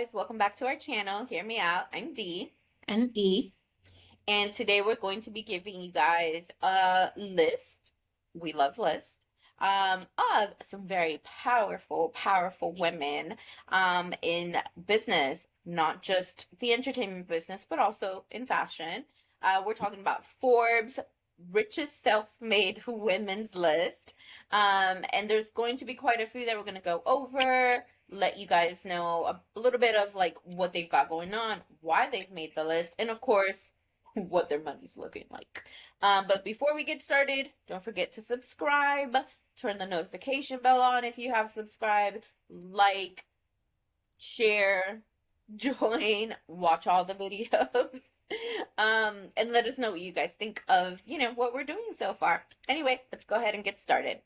guys, welcome back to our channel. Hear me out. I'm Dee, And E. and today we're going to be giving you guys a list. We love lists. Of some very powerful women in business, not just the entertainment business, but also in fashion. We're talking about Forbes richest self-made women's list. And there's going to be quite a few that we're going to go over, let you guys know a little bit of like what they've got going on, why they've made the list, and of course, what their money's looking like. But before we get started, don't forget to subscribe, turn the notification bell on if you have subscribed, like, share, join, watch all the videos. And let us know what you guys think of, what we're doing so far. Anyway, let's go ahead and get started.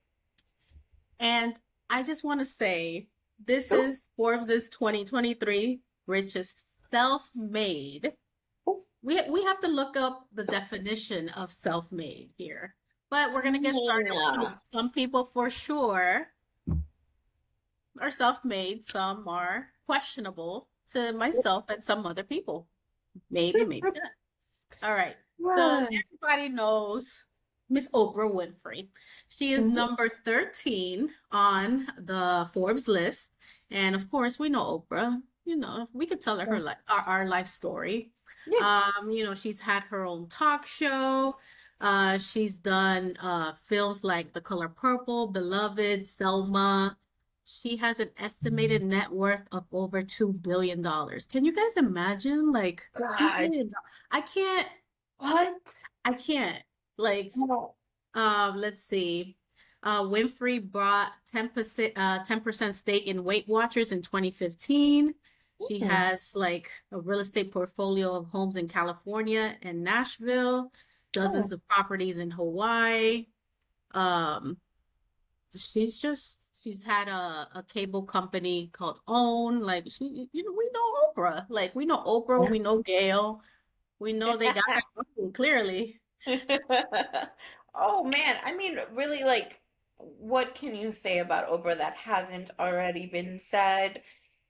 And I just want to say this Ooh, is Forbes's 2023 richest self-made. ooh, We have to look up the definition of self-made here. But we're gonna get started. yeah. Some people for sure are self-made, some are questionable to myself and some other people. Maybe not. All right. So Right. everybody knows Miss Oprah Winfrey. She is Mhm. number 13 on the Forbes list. And of course, we know Oprah. We could tell her our life story. Yeah. She's had her own talk show. She's done films like The Color Purple, Beloved, Selma. She has an estimated net worth of over $2 billion. Can you guys imagine? Like $2 God. billion. I can't, What? I can't. Like, No. let's see. Winfrey bought 10% stake in Weight Watchers in 2015. She Mm. has like a real estate portfolio of homes in California and Nashville, Oh, dozens of properties in Hawaii. Um, she's had a cable company called OWN. Like we know Oprah. Like we know Oprah, we know Gail, we know they got that money, clearly. oh man, I mean, really, like, what can you say about Oprah that hasn't already been said?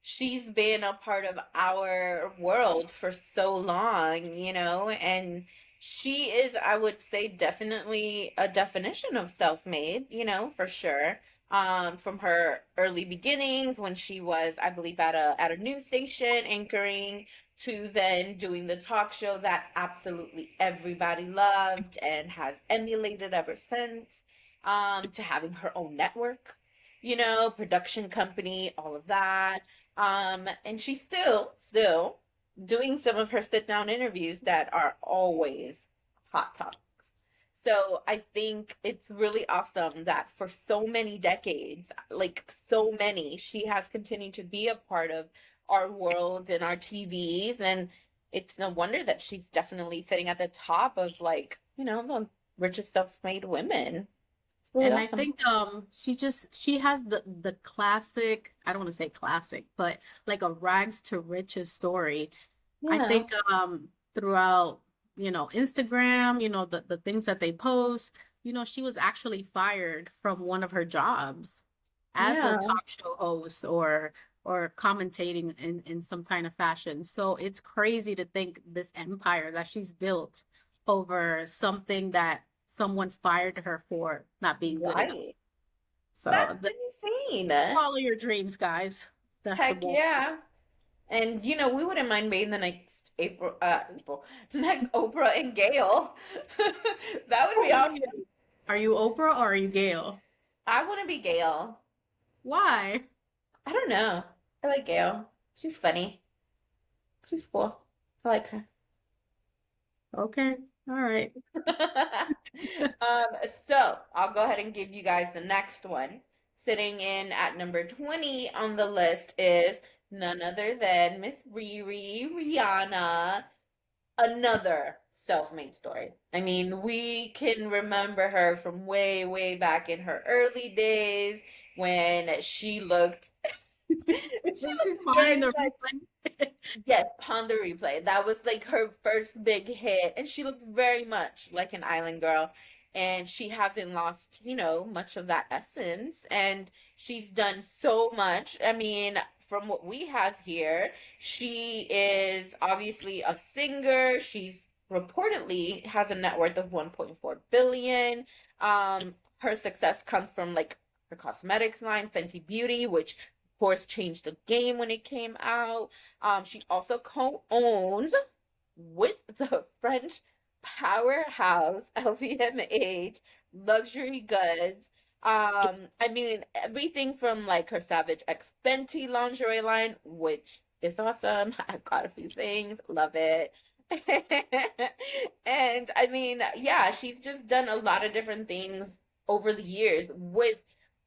She's been a part of our world for so long, and she is, I would say, definitely a definition of self-made, for sure. From her early beginnings when she was, I believe, at a news station anchoring to then doing the talk show that absolutely everybody loved and has emulated ever since, to having her own network, production company, all of that. And she's still doing some of her sit down interviews that are always hot topics. So I think it's really awesome that for so many decades, like so many, she has continued to be a part of our world and our TVs. And it's no wonder that she's definitely sitting at the top of like, the richest self-made women. It's really And I awesome. think she has the classic, I don't want to say classic, but like a rags to riches story. I Yeah. think throughout, Instagram, the things that they post, she was actually fired from one of her jobs as a Yeah. talk show host or commentating in some kind of fashion. So it's crazy to think this empire that she's built over something that someone fired her for not being good enough. Right. So That's insane. follow your dreams, guys. That's the Heck most. yeah. And we wouldn't mind being the next next Oprah and Gail. That would be awesome. Are you Oprah or are you Gail? I want to be Gail. Why? I don't know. I like Gail. She's funny. She's cool. I like her. Okay. All right. Um, so I'll go ahead and give you guys the next one. Sitting in at number 20 on the list is none other than Miss Riri Rihanna, another self-made story. I mean, we can remember her from way back in her early days when she looked she When she's looked finding very the much. replay. Yes, Pon the Replay. That was like her first big hit, and she looked very much like an island girl. And she hasn't lost, much of that essence. And she's done so much. I mean, from what we have here, she is obviously a singer. She's reportedly has a net worth of 1.4 billion. Her success comes from like her cosmetics line, Fenty Beauty, which of course changed the game when it came out. She also co-owns with the French powerhouse LVMH luxury goods. I mean everything from like her Savage X Fenty lingerie line, which is awesome. I've got a few things, love it. And I mean, yeah, she's just done a lot of different things over the years with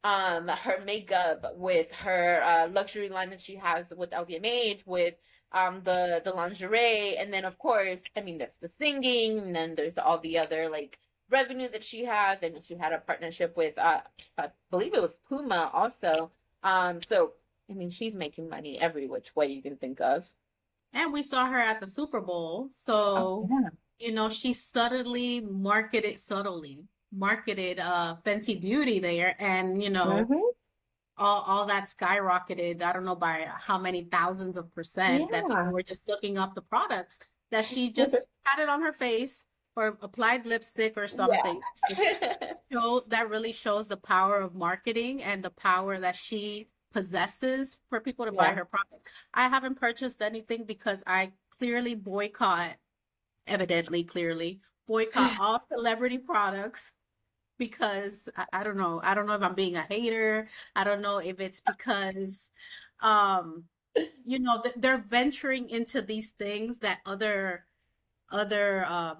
her makeup, with her luxury line that she has with LVMH, with the lingerie, and then of course, I mean, there's the singing, and then there's all the other like revenue that she has, and she had a partnership with I believe it was Puma also. So I mean, she's making money every which way you can think of. And we saw her at the Super Bowl. Oh So, yeah. she subtly marketed Fenty Beauty there, and Hmm. all that skyrocketed. I don't know by how many thousands of percent that people Yeah. were just looking up the products that she just had it on her face or applied lipstick or something. So Yeah. that really shows the power of marketing and the power that she possesses for people to buy Yeah. her products. I haven't purchased anything because I clearly boycott, evidently, clearly boycott all celebrity products because I don't know. I don't know if I'm being a hater. I don't know if it's because, um, they're venturing into these things that other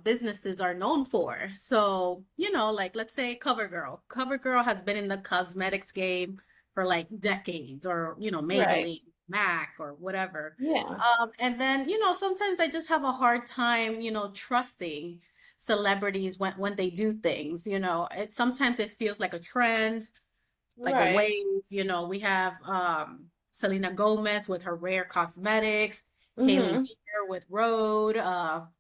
businesses are known for. So, like let's say CoverGirl. CoverGirl has been in the cosmetics game for like decades, or Right. Maybelline, MAC, or whatever. Yeah. And then, sometimes I just have a hard time, trusting celebrities when they do things. Sometimes it feels like a trend, like a Right. wave. We have Selena Gomez with her rare cosmetics, Hailey Hmm. Bieber with Rhode,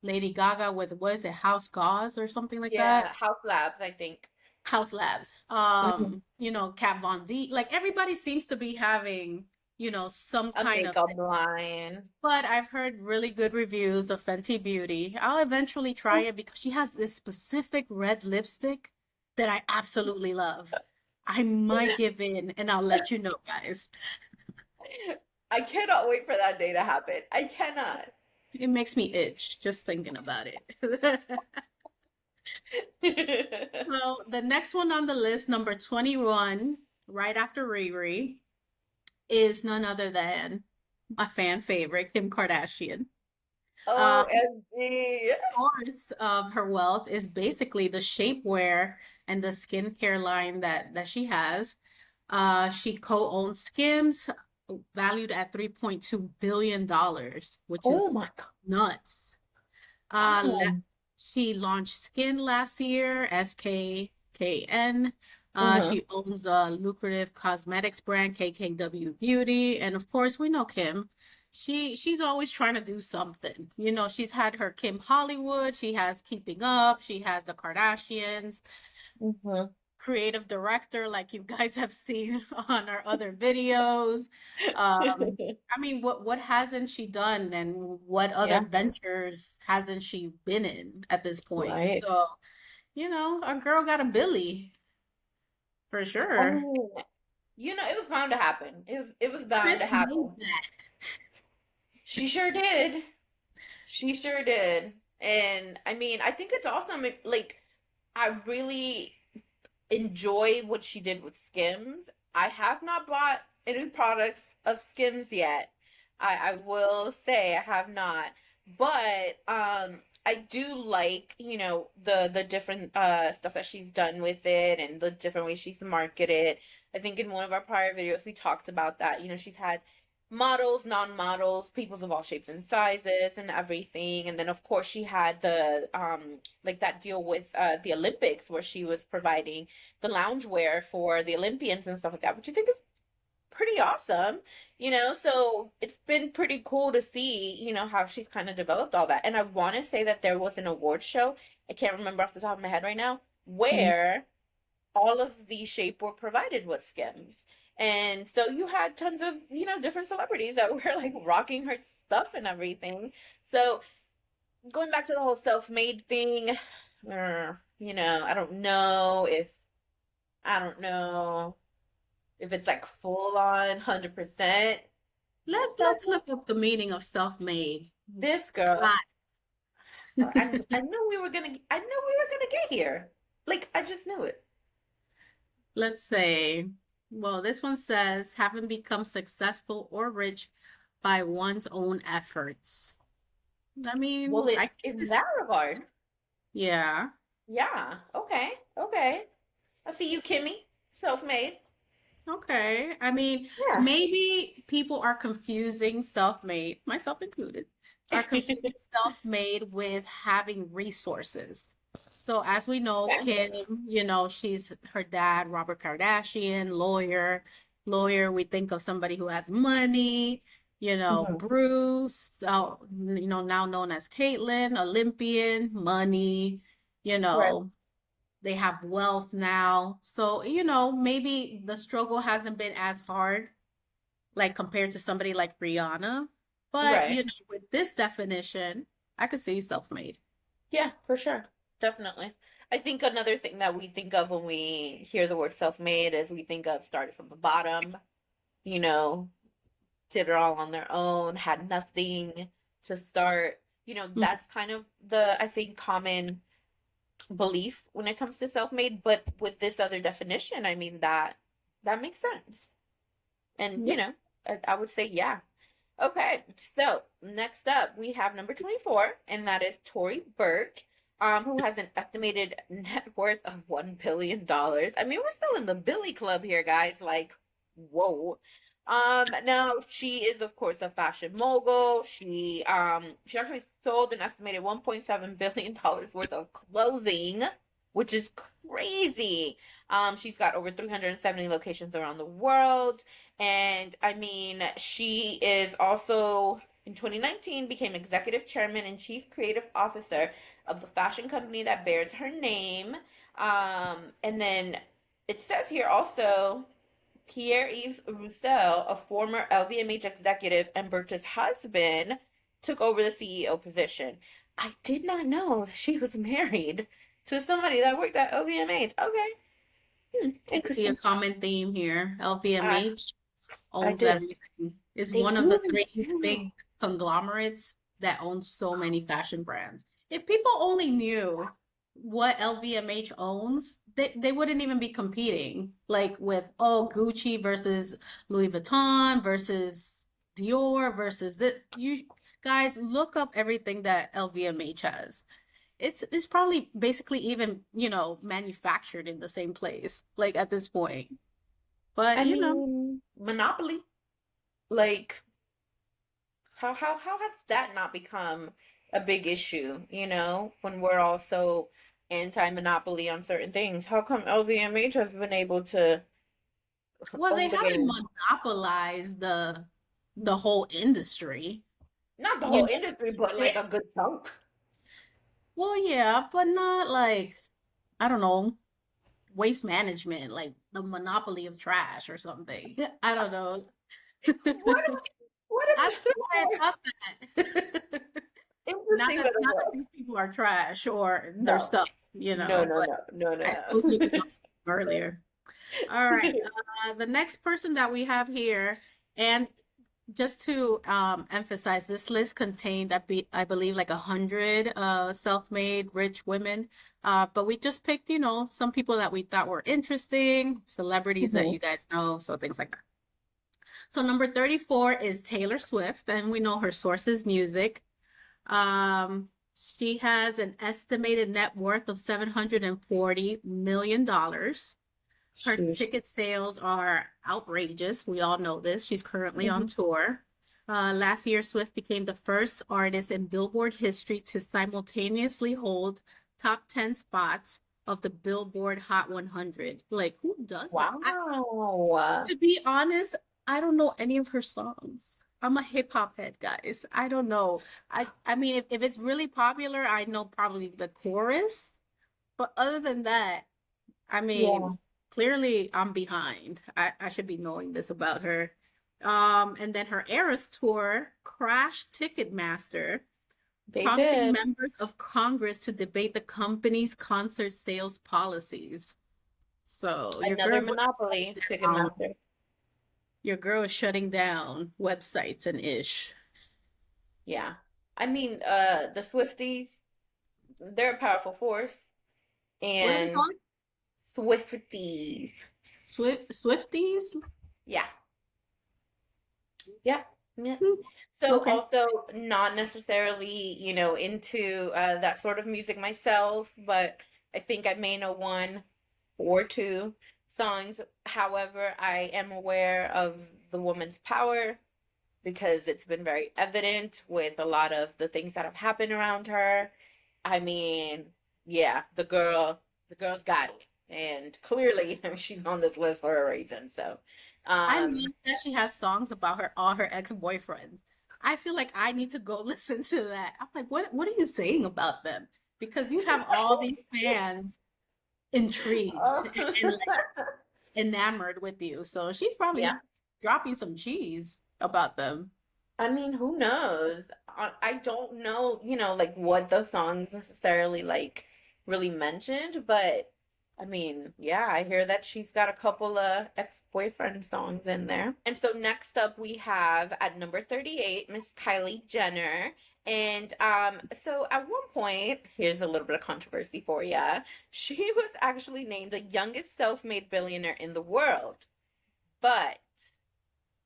Lady Gaga with, what is it, House Gauze or something like that? Yeah. House Labs, I think. House Labs. Hmm. Kat Von D. Like everybody seems to be having, some A kind of makeup thing. line. But I've heard really good reviews of Fenty Beauty. I'll eventually try it because she has this specific red lipstick that I absolutely love. I might give in and I'll let you know, guys. I cannot wait for that day to happen. I cannot. It makes me itch just thinking about it. So the next one on the list, number 21, right after Riri, is none other than my fan favorite, Kim Kardashian. OMG. Source of her wealth is basically the shapewear and the skincare line that she has. She co-owns Skims, valued at $3.2 billion, which Oh is my nuts. God. She launched Skin last year, SKKN. Hmm. She owns a lucrative cosmetics brand, KKW Beauty, and of course, we know Kim. She's always trying to do something. She's had her Kim Hollywood, she has Keeping Up, she has the Kardashians, Hmm. creative director, like you guys have seen on our other videos. I mean, what hasn't she done, and what other Yeah. ventures hasn't she been in at this point? Right. So, our girl got a Billy for I sure. mean, it was bound to happen. It was bound to Chris made happen. that. She sure did. She sure did. And I mean, I think it's awesome. Like, I really enjoy what she did with Skims. I have not bought any products of Skims yet. I will say I have not. But I do like, the different stuff that she's done with it and the different ways she's marketed. I think in one of our prior videos we talked about that. She's had models, non-models, peoples of all shapes and sizes and everything. And then of course she had the like that deal with the Olympics where she was providing the loungewear for the Olympians and stuff like that, which I think is pretty awesome. So it's been pretty cool to see, how she's kind of developed all that. And I want to say that there was an award show, I can't remember off the top of my head right now, Mhm. where all of the shapewear provided was Skims. And so you had tons of, different celebrities that were like rocking her stuff and everything. So going back to the whole self-made thing, I don't know if it's like full on 100%. Let So let's look up the meaning of self-made. this girl, Right. I knew we were gonna get here. Like I just knew it. Let's say, well, this one says, having become successful or rich by one's own efforts. I Well, mean, I in guess, that regard, yeah, yeah. Okay, okay. I see you, Kimmy. Self-made. okay. I mean, Yeah. maybe people are confusing self-made, myself included, are confusing self-made with having resources. So as we know, Okay. Kim, she's her dad, Robert Kardashian, lawyer. We think of somebody who has money, Mhm. Bruce, now known as Caitlyn, Olympian, money, you Right. know, they have wealth now. So, maybe the struggle hasn't been as hard, like compared to somebody like Rihanna. But, Right. with this definition, I could see self-made. Yeah, for sure. Definitely. I think another thing that we think of when we hear the word self-made is we think of started from the bottom, you know, did it all on their own, had nothing to start. Mhm. That's kind of the, I think, common belief when it comes to self-made. But with this other definition, I mean, that makes sense. And, Yeah. I would say, yeah. Okay, so next up we have number 24, and that is Tory Burke, who has an estimated net worth of $1 billion. I mean, we're still in the Billy Club here, guys. Like, whoa. Now she is, of course, a fashion mogul. She actually sold an estimated $1.7 billion worth of clothing, which is crazy. She's got over 370 locations around the world. And I mean, she is also in 2019 became executive chairman and chief creative officer of the fashion company that bears her name. And then it says here also Pierre-Yves Roussel, a former LVMH executive and Birch's husband, took over the CEO position. I did not know that she was married to somebody that worked at LVMH. Okay, I see a interesting. common theme here. I LVMH I owns did. everything. Is They one of the really three do. big conglomerates that owns so many fashion brands. If people only knew what LVMH owns, they wouldn't even be competing like with, oh, Gucci versus Louis Vuitton versus Dior versus this. You guys look up everything that LVMH has. It's probably basically even, manufactured in the same place, like at this point. But I mean, Monopoly. Like, how has that not become a big issue, when we're all so anti-monopoly on certain things? How come LVMH has been able to well, they own the haven't game? monopolized the whole industry. Not the You whole know, industry, but they like a good chunk. well, yeah, but not like, I don't know, waste management, like the monopoly of trash or something. I don't know. What I if don't know why I thought that. Not interesting that but not that these people are trash or their no. stuff, No, no, but no, no, no, I was looking no. up earlier. All right. The next person that we have here, and just to emphasize, this list contained, I believe, like 100 self-made rich women. But we just picked, some people that we thought were interesting, celebrities that Mhm. you guys know, so things like that. So number 34 is Taylor Swift, and we know her source is music. She has an estimated net worth of $740 million. Her Sheesh. ticket sales are outrageous. We all know this. She's currently on Mhm. tour. Last year, Swift became the first artist in Billboard history to simultaneously hold top 10 spots of the Billboard Hot 100. Like, who does that? Wow. To be honest, I don't know any of her songs. I'm a hip hop head, guys. I don't know. I mean, if it's really popular, I know probably the chorus. But other than that, I Yeah. mean, Clearly, I'm behind. I should be knowing this about her. And then her Eras tour crashed Ticketmaster, They prompting did. members of Congress to debate the company's concert sales policies. So Another monopoly, Ticketmaster. your girl is shutting down websites and ish. Yeah. I mean, the Swifties, they're a powerful force. What are they And called? Swifties. Swifties? Yeah. Yeah. Yeah. Hmm, So okay. also not necessarily, into that sort of music myself, but I think I may know one or two songs. However, I am aware of the woman's power because it's been very evident with a lot of the things that have happened around her. I mean, yeah, the girl's got it. And clearly, she's on this list for a reason. So, I um, love that she has songs about her all her ex-boyfriends. I feel like I need to go listen to that. I'm like, what are you saying about them? Because you have all these fans intrigued oh, and like enamored with you. So she's probably yeah. dropping some cheese about them. I mean, who knows? I don't know, like what the songs necessarily like really mentioned, but I mean, yeah, I hear that she's got a couple of ex-boyfriend songs in there. And so next up we have at number 38, Miss Kylie Jenner. And so at one point, here's a little bit of controversy for ya. She was actually named the youngest self-made billionaire in the world. But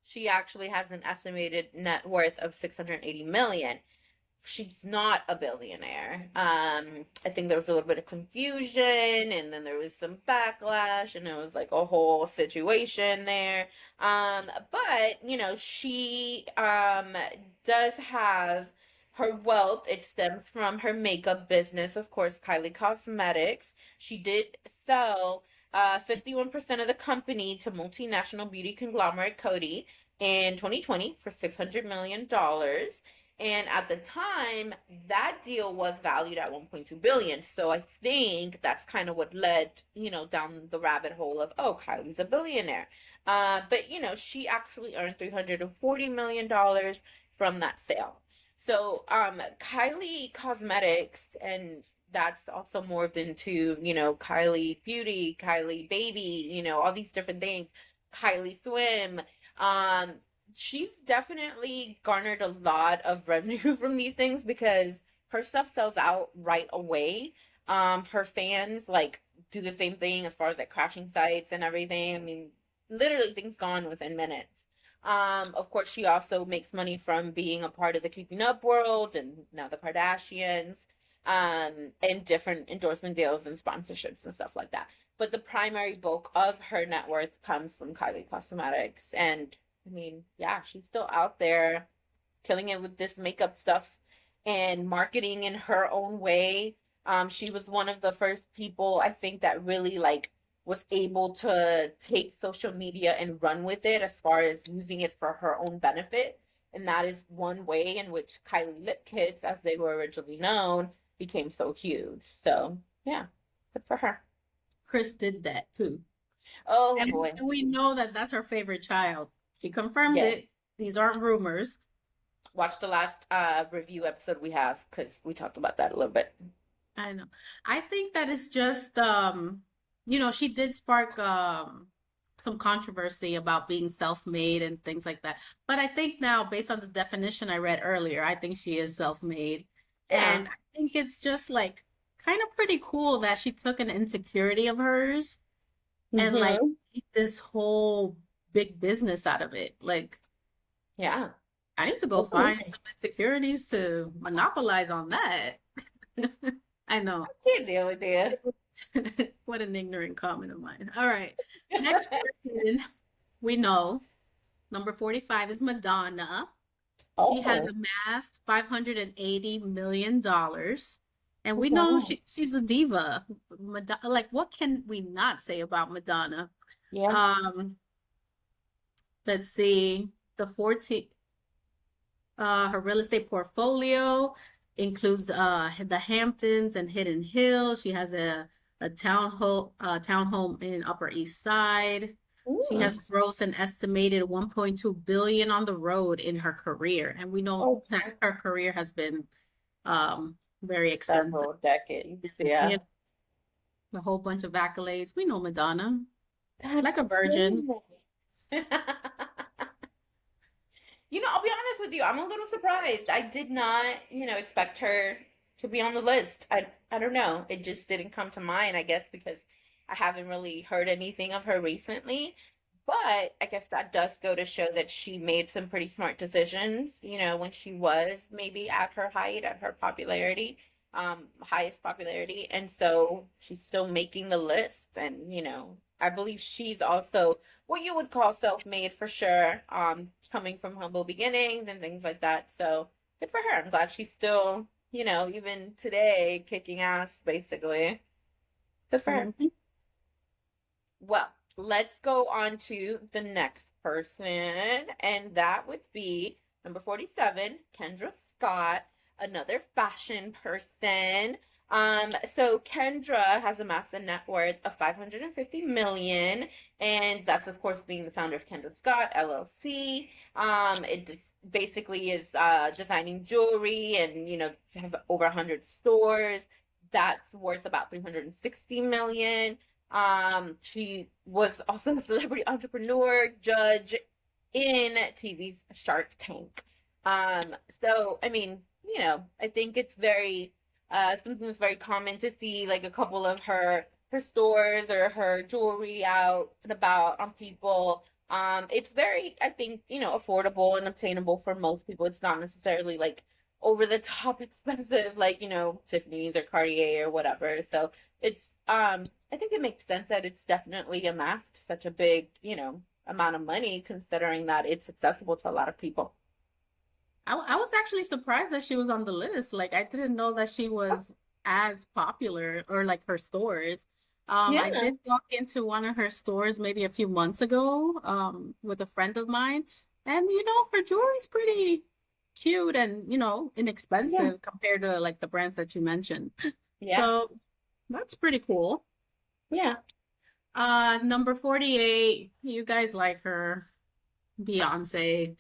she actually has an estimated net worth of 680 million. She's not a billionaire. I think there was a little bit of confusion, and then there was some backlash, and it was like a whole situation there. But she does have her wealth. It stems from her makeup business, of course, Kylie Cosmetics. She did sell 51% of the company to multinational beauty conglomerate Coty in 2020 for $600 million. And at the time, that deal was valued at 1.2 billion. So I think that's kind of what led, down the rabbit hole of, oh, Kylie's a billionaire. But she actually earned $340 million from that sale. So Kylie Cosmetics, and that's also morphed into, Kylie Beauty, Kylie Baby, all these different things. Kylie Swim. Um, she's definitely garnered a lot of revenue from these things because her stuff sells out right away. Her fans like do the same thing as far as like crashing sites and everything. I mean, literally things gone within minutes. Of course, she also makes money from being a part of the Keeping Up world and now the Kardashians, and different endorsement deals and sponsorships and stuff like that. But the primary bulk of her net worth comes from Kylie Cosmetics, and I mean, yeah, she's still out there killing it with this makeup stuff and marketing in her own way. She was one of the first people I think that really like was able to take social media and run with it as far as using it for her own benefit. And that is one way in which Kylie Lip Kits, as they were originally known, became so huge. So, yeah, good for her. Chris did that too. Oh And boy. we know that that's her favorite child. She confirmed Yes. it. These aren't rumors. Watch the last review episode we have because we talked about that a little bit. I know. I think that it's just she did spark some controversy about being self-made and things like that. But I think now, based on the definition I read earlier, I think she is self-made. Yeah. And I think it's just like kind of pretty cool that she took an insecurity of hers and like Mm-hmm. made this whole big business out of it. Like, Yeah. I need to go That's find amazing. some insecurities to monopolize on that. I know. Can't deal with it. What an ignorant comment of mine. All right. Next person we know, number 45 is Madonna. She has Oh, amassed $580 million. And we know wow. she's a diva. Like, what can we not say about Madonna? Yeah. Um, let's see. The 14, her real estate portfolio includes the Hamptons and Hidden Hills. She has a a townhome in Upper East Side. She Mm. has grossed an estimated 1.2 billion on the road in her career, and we know Oh, that her career has been very extensive. several decades. You Yeah. know, a whole bunch of accolades. We know Madonna, like a That's virgin. crazy. I'll be honest with you. I'm a little surprised. I did not, expect her to be on the list. I don't know. It just didn't come to mind, I guess, because I haven't really heard anything of her recently. But I guess that does go to show that she made some pretty smart decisions, when she was maybe at her height, at her popularity, highest popularity. And so she's still making the list. And, I believe she's also what you would call self-made for sure, coming from humble beginnings and things like that. So good for her. I'm glad she's still, even today, kicking ass, basically. Good for her. Mhm. Well, let's go on to the next person, and that would be number 47, Kendra Scott, another fashion person. So Kendra has amassed a net worth of 550 million, and that's of course being the founder of Kendra Scott LLC. It basically is designing jewelry, and has over 100 stores. That's worth about 360 million. She was also a celebrity entrepreneur, judge in TV's Shark Tank. So I mean, I think it's very something that's very common to see like a couple of her stores or her jewelry out and about on people. It's very, I think, affordable and obtainable for most people. It's not necessarily like over the top expensive, like, Tiffany's or Cartier or whatever. So it's I think it makes sense that it's definitely amassed such a big, amount of money considering that it's accessible to a lot of people. I was actually surprised that she was on the list. Like, I didn't know that she was as popular or like her stores. I Yeah, did walk into one of her stores maybe a few months ago, with a friend of mine, and her jewelry's pretty cute and, yeah, inexpensive compared to like the brands that you mentioned. yeah, So that's pretty cool. yeah. Number 48, you guys like her, Beyonce,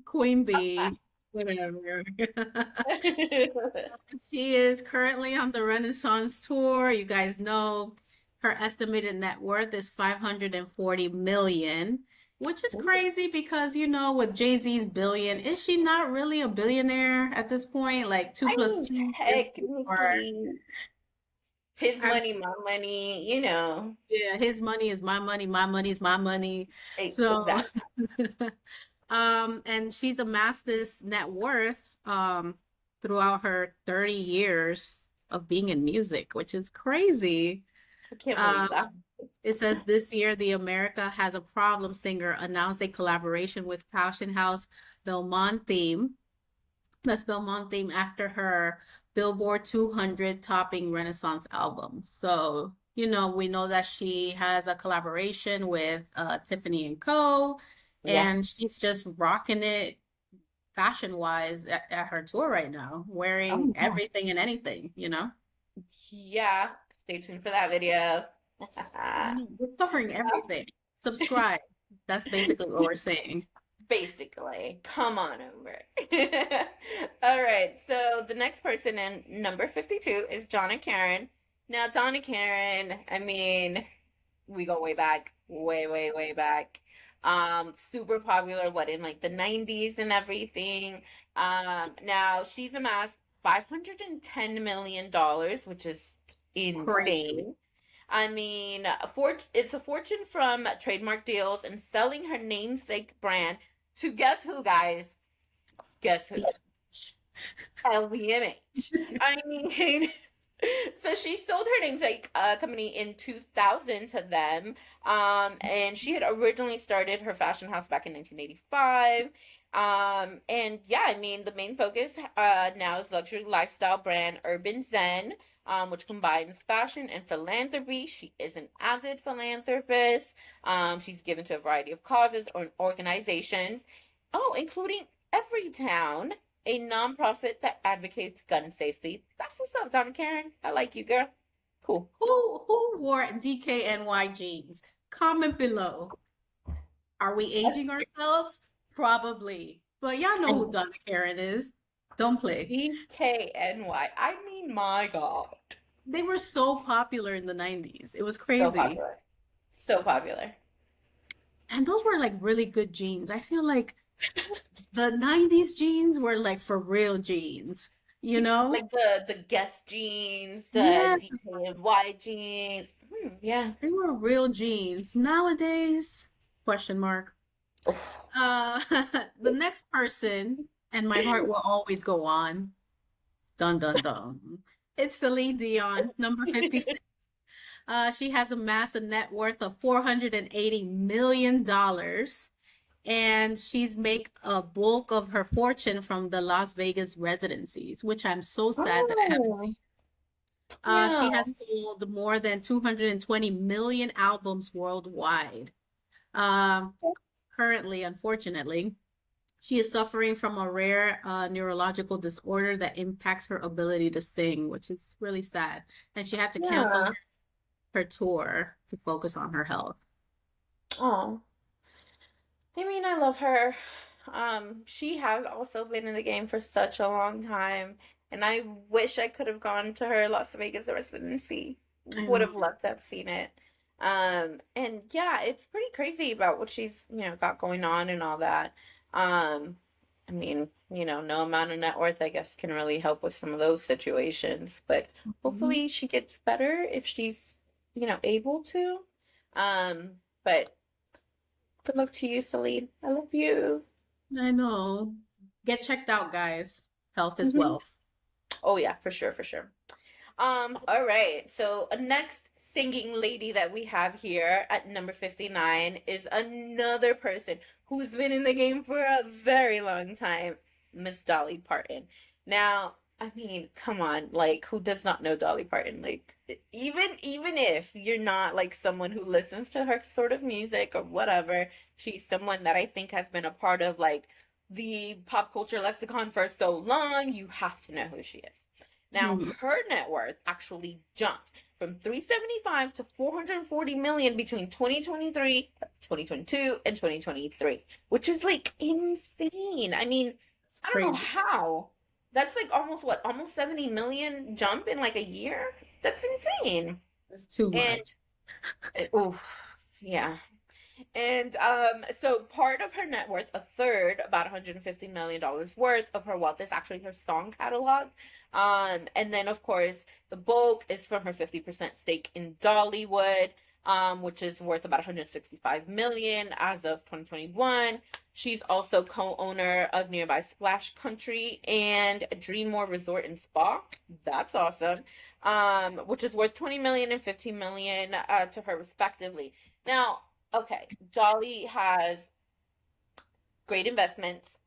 Queen Bee, whatever. She is currently on the Renaissance tour. You guys know her estimated net worth is 540 million, which is crazy because, with Jay-Z's billion, is she not really a billionaire at this point? Like two I plus mean, two is four. technically, his I money, my money. Yeah, his money is my money is my money. So, Exactly. and she's amassed this net worth throughout her 30 years of being in music, which is crazy. I can't believe Um, that. it says this year the America Has a Problem singer announced a collaboration with fashion house Belmont Theme. That's Belmont Theme after her Billboard 200 topping Renaissance album. So, we know that she has a collaboration with Tiffany and Co. Yeah. And she's just rocking it fashion wise at her tour right now, wearing Oh, yeah. everything and anything. Yeah. Stay tuned for that video. I know, we're covering everything. Subscribe. That's basically what we're saying. Basically, come on over. All right, so the next person in number 52 is Donna Karen. Now, Donna Karen, I mean, we go way back, way, way, way back. Super popular, what, in like the 90s and everything. Now she's amassed $510 million, which is Crazy. insane. I mean, it's a fortune from trademark deals and selling her namesake brand to guess who, guys? Guess who? LVMH. I mean, so she sold her namesake company in 2000 to them. And she had originally started her fashion house back in 1985. And yeah, I mean, the main focus now is luxury lifestyle brand Urban Zen, which combines fashion and philanthropy. She is an avid philanthropist. She's given to a variety of causes or organizations. Oh, including Everytown, a nonprofit that advocates gun safety. That's what's up, Donna Karen. I like you, girl. Cool. Who wore DKNY jeans? Comment below. Are we aging ourselves? Probably. But y'all know who And Donna Karen is. Don't play. DKNY. I mean, my God. They were so popular in the 90s. It was So crazy. popular. So popular. And those were like really good jeans. I feel like the 90s jeans were like for real jeans, you know? Like the Guess jeans, the Yeah, DKNY jeans. Yeah. they were real jeans. Nowadays, question mark. Uh, the next person, and my heart will always go on. Dun dun dun. It's Celine Dion, number 56. She has amassed a net worth of $480 million, and she's make a bulk of her fortune from the Las Vegas residencies, which I'm so sad that I haven't seen. Oh, yeah. She has sold more than 220 million albums worldwide. Um, Currently, unfortunately, she is suffering from a rare neurological disorder that impacts her ability to sing, which is really sad. And she had to cancel Yeah. her tour to focus on her health. Oh. I mean, I love her. She has also been in the game for such a long time, and I wish I could have gone to her Las Vegas residency. I Would know. have loved to have seen it. And yeah, it's pretty crazy about what she's, got going on and all that. I mean, no amount of net worth, I guess, can really help with some of those situations, but Mhm. hopefully she gets better if she's, able to. But good luck to you, Celine. I love you. I know. Get checked out, guys. Health is Hmm. wealth. Oh yeah, for sure, for sure. All right. So next singing lady that we have here at number 59 is another person who's been in the game for a very long time, Miss Dolly Parton. Now, I mean, come on, like who does not know Dolly Parton? Like even if you're not like someone who listens to her sort of music or whatever, she's someone that I think has been a part of like the pop culture lexicon for so long, you have to know who she is. Now, Hmm. her net worth actually jumped from 375 to 440 million between 2023, 2022, and 2023, which is like insane. I mean, It's I don't know crazy. how. That's like almost what, almost 70 million jump in like a year? That's insane. It's too And much. oh, yeah. And so part of her net worth, a third, about $150 million worth of her wealth is actually her song catalog. And then of course the bulk is from her 50% stake in Dollywood, which is worth about 165 million as of 2021. She's also co-owner of nearby Splash Country and Dreammore Resort and Spa. That's awesome. Which is worth 20 million and 15 million to her respectively. Now, okay, Dolly has great investments.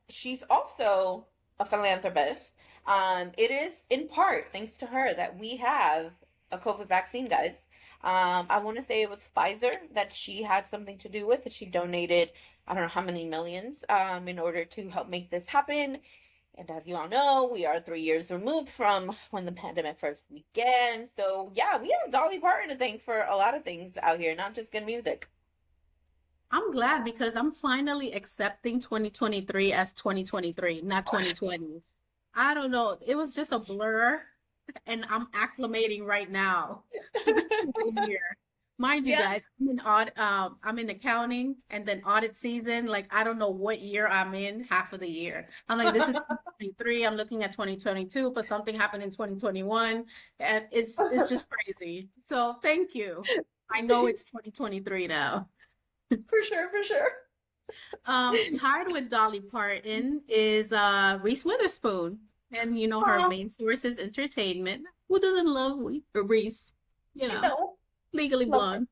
She's also a philanthropist. It is in part thanks to her that we have a COVID vaccine, guys. I want to say it was Pfizer that she had something to do with, that she donated, I don't know how many millions, in order to help make this happen. And as you all know, we are 3 years removed from when the pandemic first began. So yeah, we have Dolly Parton to thank for a lot of things out here, not just good music. I'm glad because I'm finally accepting 2023 as 2023, not 2020. I don't know. It was just a blur, and I'm acclimating right now to the year. Mind you, Yeah. guys, I'm in accounting and then audit season. Like I don't know what year I'm in half of the year. I'm like, this is 2023. I'm looking at 2022, but something happened in 2021, and it's just crazy. So thank you. I know it's 2023 now. For sure, for sure. Tied with Dolly Parton is Reese Witherspoon. And you know her Oh, main source is entertainment. Who doesn't love Reese? You I know, know. Legally Love Blonde.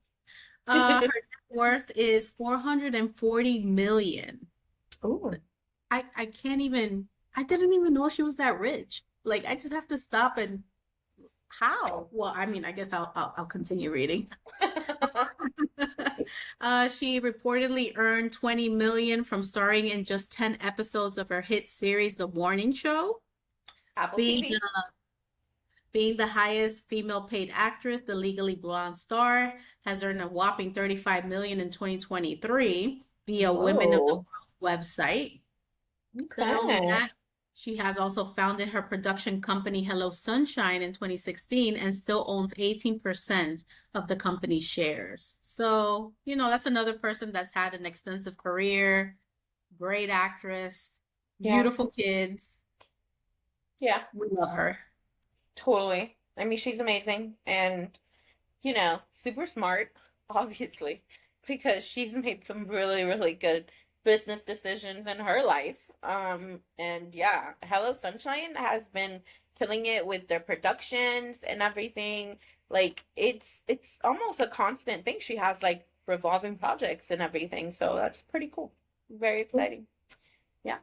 Her her. net worth is 440 million. Ooh. I can't even I didn't even know she was that rich. Like I just have to stop and how? Well, I mean, I guess I'll continue reading. She reportedly earned 20 million from starring in just 10 episodes of her hit series The Morning Show, Apple being TV. Being the highest female paid actress, the Legally Blonde star has earned a whopping 35 million in 2023 via Women of the Whoa. World website. Not only Okay. that, she has also founded her production company Hello Sunshine in 2016 and still owns 18% of the company's shares. So, that's another person that's had an extensive career, great actress, Yeah. beautiful kids. Yeah. We love her. Totally. I mean, she's amazing and, super smart, obviously, because she's made some really, really good business decisions in her life. And yeah, Hello Sunshine has been killing it with their productions and everything. Like it's almost a constant thing. She has like revolving projects and everything. So that's pretty cool. Very exciting. Yeah.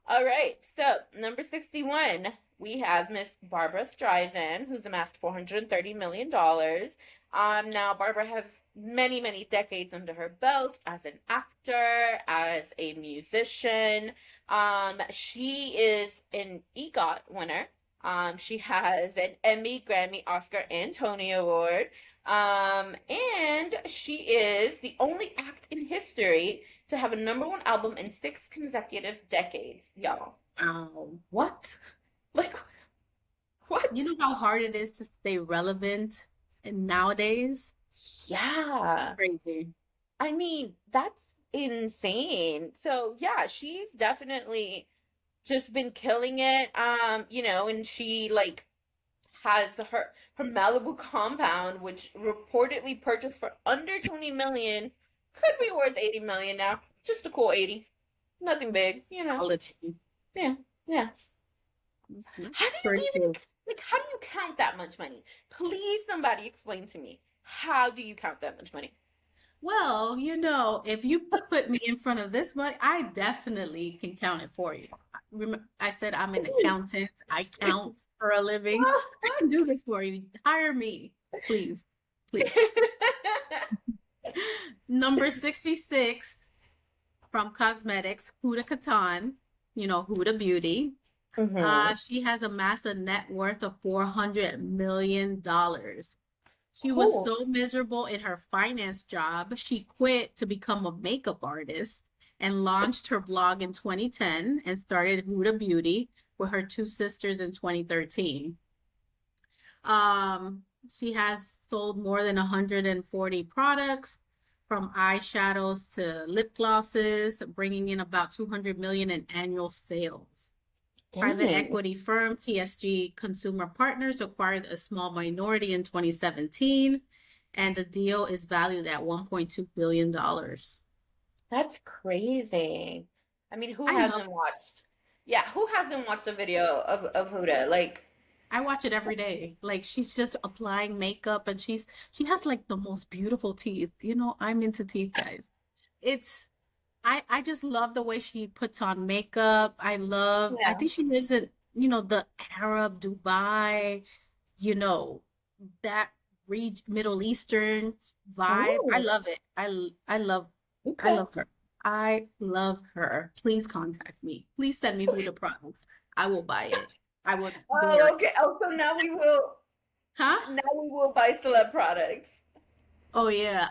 All right, so number 61, we have Miss Barbara Streisand, who's amassed $430 million. Now, Barbara has many, many decades under her belt as an actor, as a musician. She is an EGOT winner. She has an Emmy, Grammy, Oscar, and Tony Award. And she is the only act in history to have a number one album in 6 consecutive decades, y'all. Um, What? Like, you what? know how hard it is to stay relevant nowadays? It's Yeah. crazy. I mean, that's insane. So, yeah, she's definitely just been killing it. And she like has her Malibu compound, which reportedly purchased for under 20 million, could be worth 80 million now. Just a cool 80. Nothing big. Holiday. Yeah. Yeah. That's How do pretty you even cool. like how do you count that much money? Please somebody explain to me. How do you count that much money? Well, if you put me in front of this much, I definitely can count it for you. I said I'm an accountant. I count for a living. I can do this for you. Hire me, please. Please. Number 66 from cosmetics, Huda Katan, Huda Beauty. Mm-hmm. She has amassed a net worth of $400 million. She was Cool. so miserable in her finance job, she quit to become a makeup artist and launched her blog in 2010 and started Huda Beauty with her two sisters in 2013. Um, she has sold more than 140 products from eyeshadows to lip glosses, bringing in about 200 million in annual sales. Private Dang. equity firm TSG Consumer Partners acquired a small minority in 2017, and the deal is valued at $1.2 billion. That's crazy. I mean, who I love hasn't watched? Yeah, who hasn't watched a video of Huda? Like, I watch it every day. Like she's just applying makeup and she has like the most beautiful teeth. I'm into teeth, guys. It's I just love the way she puts on makeup. I yeah. think she lives in, the Arab Dubai, you know, that Middle Eastern vibe. I Oh, love it. I okay. love her. I love her. Please contact me. Please send me Huda products. I will buy it. I would wear Oh, it. okay. Oh, so Huh? now we will buy celeb products. Oh yeah.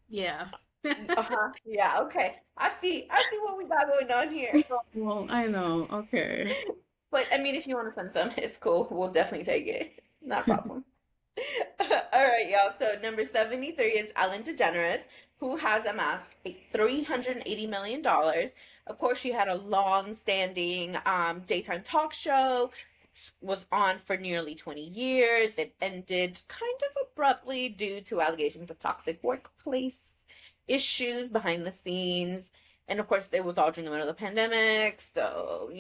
Yeah. Uh-huh. Yeah, okay. I see what we got going on here. Well, I know. Okay. But I mean, if you want to send some, it's cool. We'll definitely take it. Not a problem. All right, y'all. So number 73 is Ellen DeGeneres, who has amassed a $380 million. Of course, she had a long-standing daytime talk show, was on for nearly 20 years. It ended kind of abruptly due to allegations of toxic workplace issues behind the scenes. And of course, it was all during the middle of the pandemic, so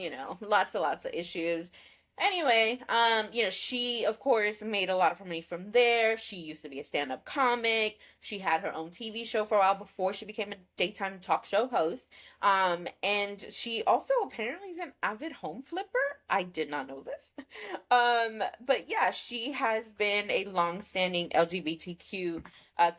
lots of issues. Anyway, she of course made a lot of her money from there. She used to be a stand-up comic. She had her own TV show for a while before she became a daytime talk show host. And she also apparently is an avid home flipper. I did not know this. But yeah, she has been a long-standing LGBTQ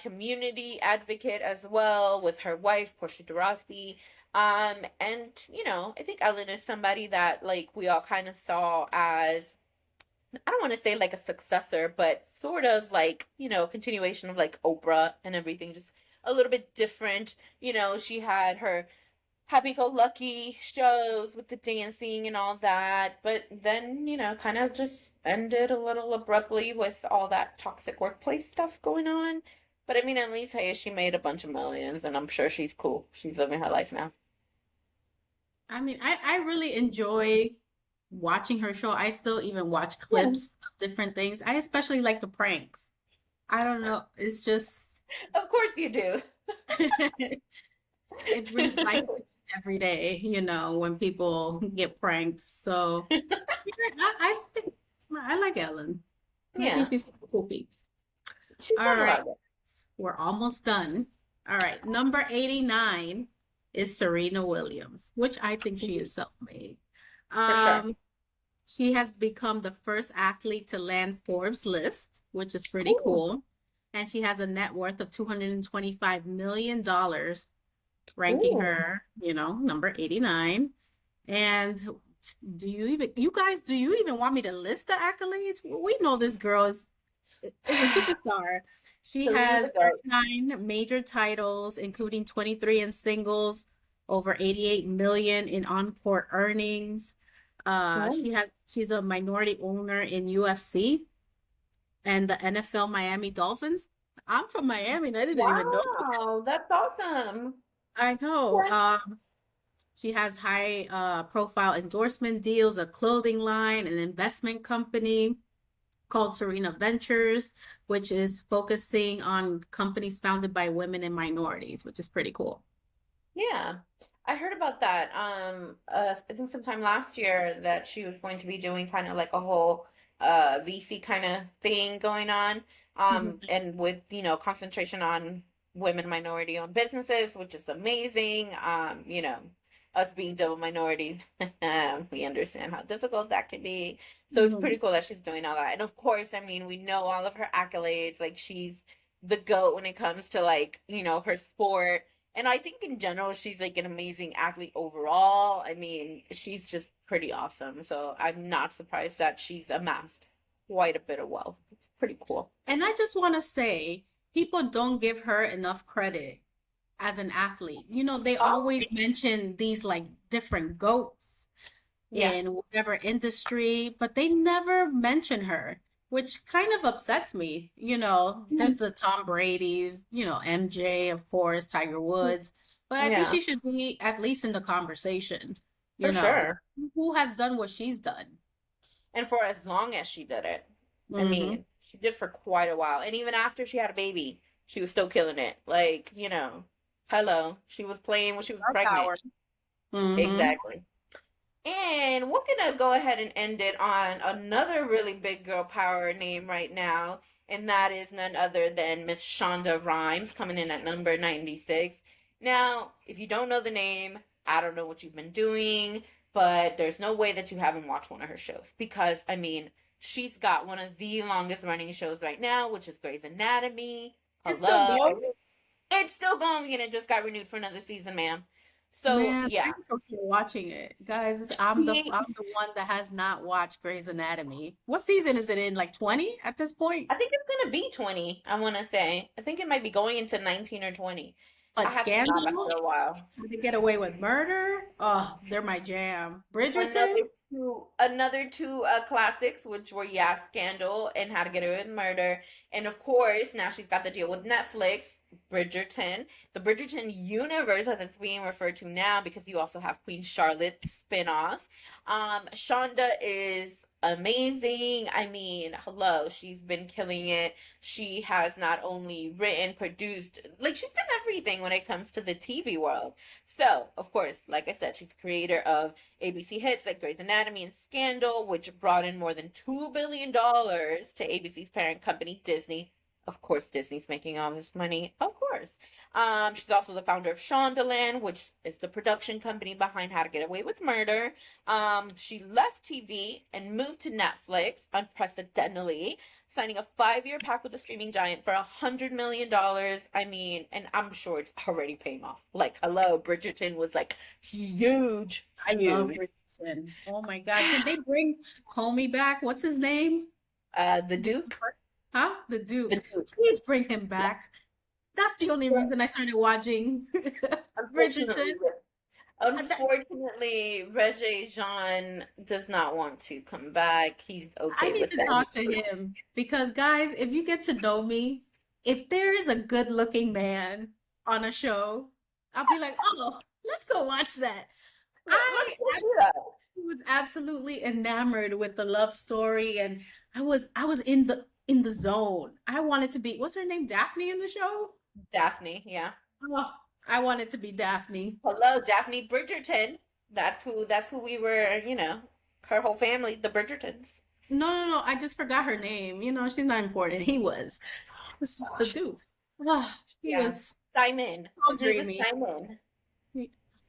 community advocate as well with her wife, Portia de Rossi. And I think Ellen is somebody that like we all kind of saw as I don't want to say like a successor, but sort of like, continuation of like Oprah and everything, just a little bit different. She had her happy-go-lucky shows with the dancing and all that, but then, kind of just ended a little abruptly with all that toxic workplace stuff going on. But I mean, at least, hey, she made a bunch of millions, and I'm sure she's cool. She's living her life now. I mean, I really enjoy watching her show. I still even watch Yeah. clips of different things. I especially like the pranks. I don't know. It's just Of course you do. it brings life to me every day, when people get pranked. So yeah, I like Ellen. I think Yeah, she's cool peeps. she's All done a lot right, of it. we're almost done. All right, number 89 is Serena Williams, which I think she Mhm. is self-made. For sure. Um, she has become the first athlete to land Forbes list, which is pretty Ooh, cool. And she has a net worth of $225 million, ranking ooh. her, number 89. And you guys, do you even want me to list the accolades? We know this girl is a superstar. She Serena has the goat. 39 major titles, including 23 in singles, over 88 million in on-court earnings. Oh, She's a minority owner in UFC and the NFL Miami Dolphins. I'm from Miami and I didn't even know. wow, that's awesome. I know. Yeah. She has high profile endorsement deals, a clothing line, an investment company called Serena Ventures, which is focusing on companies founded by women and minorities, which is pretty cool. Yeah, I heard about that. I think sometime last year that she was going to be doing kind of like a whole VC kind of thing going on. Mhm. And with, concentration on women minority owned businesses, which is amazing. Us being double minorities, we understand how difficult that can be. So it's pretty Mhm. cool that she's doing all that. And of course, I mean, we know all of her accolades. Like she's the GOAT when it comes to like, her sport, and I think in general, she's like an amazing athlete overall. I mean, she's just pretty awesome. So I'm not surprised that she's amassed quite a bit of wealth. It's pretty cool. And I just want to say, people don't give her enough credit as an athlete. They Oh, always mention these like different goats yeah. in whatever industry, but they never mention her, which kind of upsets me. There's the Tom Brady's, MJ, of course, Tiger Woods, but I think Yeah, she should be at least in the conversation, you for know, sure. who has done what she's done. And for as long as she did it, I Hmm. mean, she did for quite a while. And even after she had a baby, she was still killing it. Like, hello, she was playing when she was Our pregnant. power. Hmm. Exactly. And we're gonna go ahead and end it on another really big girl power name right now, and that is none other than Miss Shonda Rhimes coming in at number 96. Now, if you don't know the name, I don't know what you've been doing, but there's no way that you haven't watched one of her shows because I mean, she's got one of the longest running shows right now, which is Grey's Anatomy. It's still Hello. going. It's still going and it just got renewed for another season, ma'am. So, Man, yeah. I need to start watching it. Guys, She I'm the one that has not watched Grey's Anatomy. What season is it in? Like 20 at this point? I think it's gonna be 20, I wanna say. I think it might be going into 19 or 20. I But have stopped Scandal? after a while. How to Get Away with Murder? Oh, they're my jam. Bridgerton? Another two classics, which were yeah, Scandal and How to Get Away with Murder. And of course, now she's got the deal with Netflix, Bridgerton. The Bridgerton universe, as it's being referred to now, because you also have Queen Charlotte spin-off. Shonda is amazing. I mean, hello, she's been killing it. She has not only written, produced, like she's done everything when it comes to the TV world. So, of course, like I said, she's creator of ABC hits like Grey's Anatomy and Scandal, which brought in more than $2 billion to ABC's parent company, Disney. Of course, Disney's making all this money. Of course. She's also the founder of Shondaland, which is the production company behind How to Get Away with Murder. She left TV and moved to Netflix unprecedentedly. signing a 5-year pact with the streaming giant for $100 million. I mean, and I'm sure it's already paying off. Like, hello, Bridgerton was like huge, I love huge. Richton. Oh my God. Can they bring Homie back? What's his name? The Duke, Huh? The the Duke. Duke. Please bring him Yeah. back. That's the only Well, reason I started watching Bridgerton. unfortunately, That, unfortunately, Regé Jean does not want to come back. He's I okay need with to that. talk to him because, guys, if you get to know me, if there is a good looking man on a show, I'll be like, oh, let's go watch that. Let's I go do that. was absolutely enamored with the love story, and I was in the zone. I wanted to be, what's her name? Daphne in the show? Daphne, yeah. Oh, I wanted to be Daphne. Hello, Daphne Bridgerton. That's who we were, her whole family, the Bridgertons. No, no, no, I just forgot her name. She's not important. He was the Duke. Ah, he Yeah. was Simon. so His name was dreamy. Simon.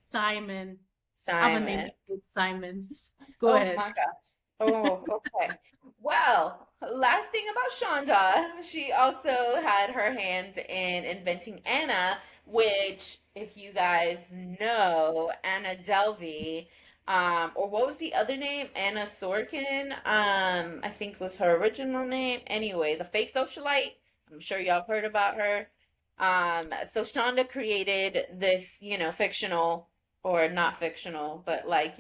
Simon. I'm gonna name Simon. it Simon. Go Oh ahead. my gosh. Oh, okay. Well, last thing about Shonda, she also had her hand in inventing Anna, which, if you guys know, Anna Delvey, or what was the other name? Anna Sorkin, I think was her original name. Anyway, the fake socialite. I'm sure y'all have heard about her. So Shonda created this, fictional or not fictional, but like,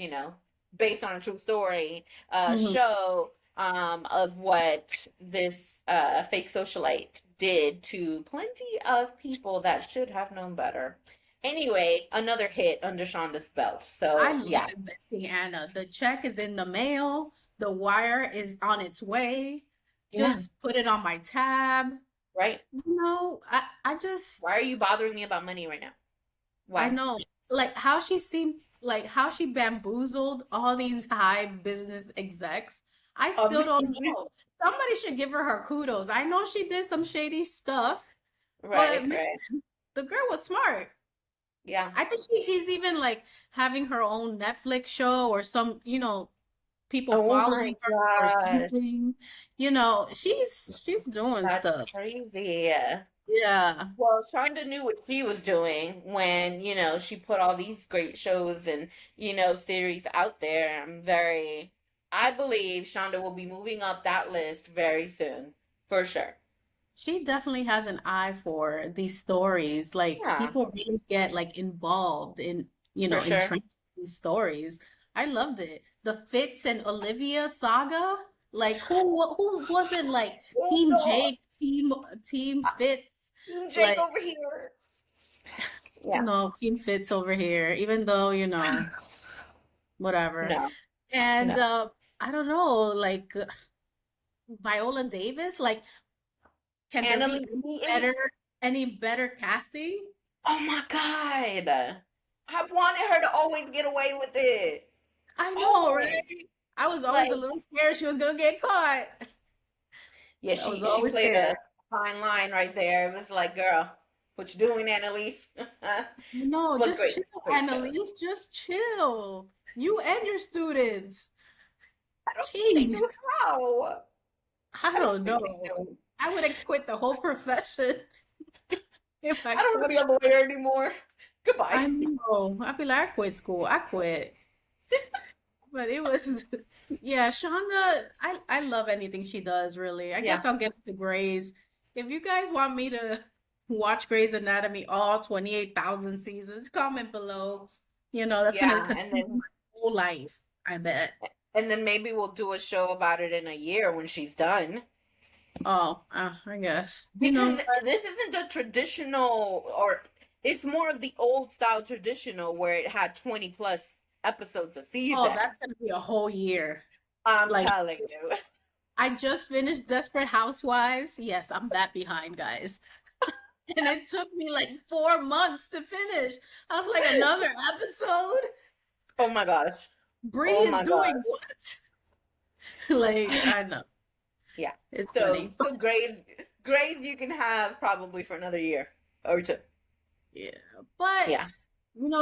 based on a true story, Mhm. show of what this fake socialite did to plenty of people that should have known better. Anyway, another hit under Shonda's belt. I So love yeah, inventing Anna. The check is in the mail. The wire is on its way. yeah, Just put it on my tab. right. I just Why are you bothering me about money right now? I Why? know like how she seemed like how she bamboozled all these high business execs. I Um, still don't know. Somebody should give her kudos. I know she did some shady stuff, but right, man, right. the girl was smart. Yeah. I think she's even like having her own Netflix show or some, people Oh my following her or gosh, something. She's doing that's stuff. crazy. Yeah. Well, Shonda knew what she was doing when, she put all these great shows and, series out there. I believe Shonda will be moving up that list very soon, for sure. She definitely has an eye for these stories. Like Yeah, people really get like involved in, for in sure. these stories. I loved it. The Fitz and Olivia saga. Like who wasn't like Oh Team no, Jake, Team Fitz, Jake like over here. Yeah, Team Fitz over here, even though, whatever. no, And no. I don't know, like Viola Davis, like can there be Annalise Keaton. any better casting? Oh my God. I wanted her to always get away with it. I know, Always. right? I was always a Like, little scared she was gonna get caught. yeah, I was she always played scared. a fine line right there. It was like, girl, what you doing, Annalise? No, But just great, chill, great show. Annalise. Just chill. You and your students. I don't think they Jeez, knew how. I I don't don't think they know. knew. I would have quit the whole profession if I I don't want to could. be a lawyer anymore. Goodbye. I know. I'd be like, I quit school. I quit. But it was, yeah, Shonda, I love anything she does, really. I Yeah, guess I'll get into Grey's. If you guys want me to watch Grey's Anatomy all 28,000 seasons, comment below. That's gonna yeah, consume my whole life, I bet. and then maybe we'll do a show about it in a year when she's done. Oh, I guess. You know Because what? this isn't the traditional, or it's more of the old style traditional where it had 20 plus episodes a Oh, season. that's gonna be a whole year. I'm Like, telling you. I just finished Desperate Housewives. Yes, I'm that behind, guys. And it took me like 4 months to finish. I was like, another episode? Oh my gosh. Bree Oh is my doing gosh. what? Like, I know. Yeah. It's So funny. so grades you can have probably for another year or two. Yeah. But Yeah.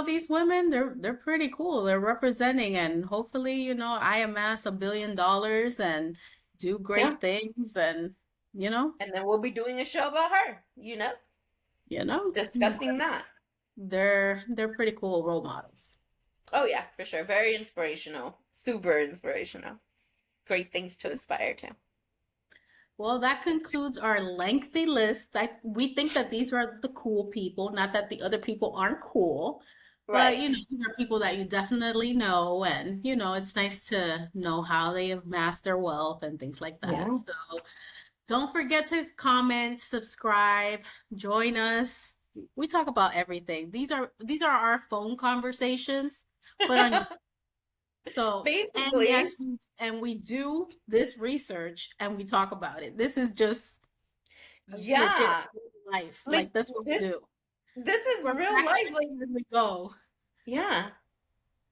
these women, they're pretty cool. They're representing and hopefully, I amass $1 billion and do Yeah. great things and you know, And then we'll be doing a show about her, you know, discussing that. they're pretty cool role models. Oh yeah, for sure. Very inspirational. Super inspirational. Great things to aspire to. Well, that concludes our lengthy list. We think that these are the cool people, not that the other people aren't cool, but Right. these are people that you definitely know, and it's nice to know how they have amassed their wealth and things like that. Yeah. So don't forget to comment, subscribe, join us. We talk about everything. These are our phone conversations, but on so, and Basically, yes, and we do this research and we talk about it. This is just a legit yeah. life. Like Like that's what we do. this is We're real fact life. Like, checking as we go. yeah.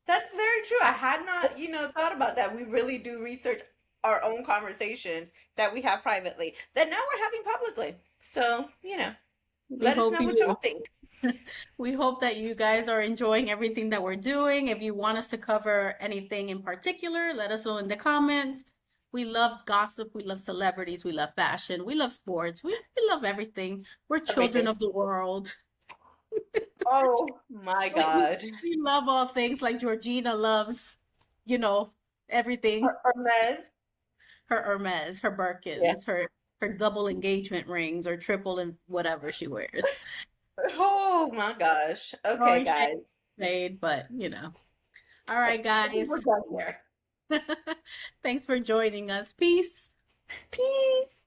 That's very true. I had not, thought about that. We really do research our own conversations that we have privately that now we're having publicly. So, We let us hope know what y'all you think. we hope that you guys are enjoying everything that we're doing. If you want us to cover anything in particular, let us know in the comments. We love gossip, we love celebrities, we love fashion, we love sports, we love everything. We're children Everything. of the world. Oh my We, God. we love all things like Georgina loves, you know, everything. Hermes. Her Hermes, her Yeah. Birkins, her double engagement rings or triple and whatever she wears. Oh my gosh. Okay, Throwing guys. shade, but All I right, think we're guys. done here. Thanks for joining us. Peace. Peace.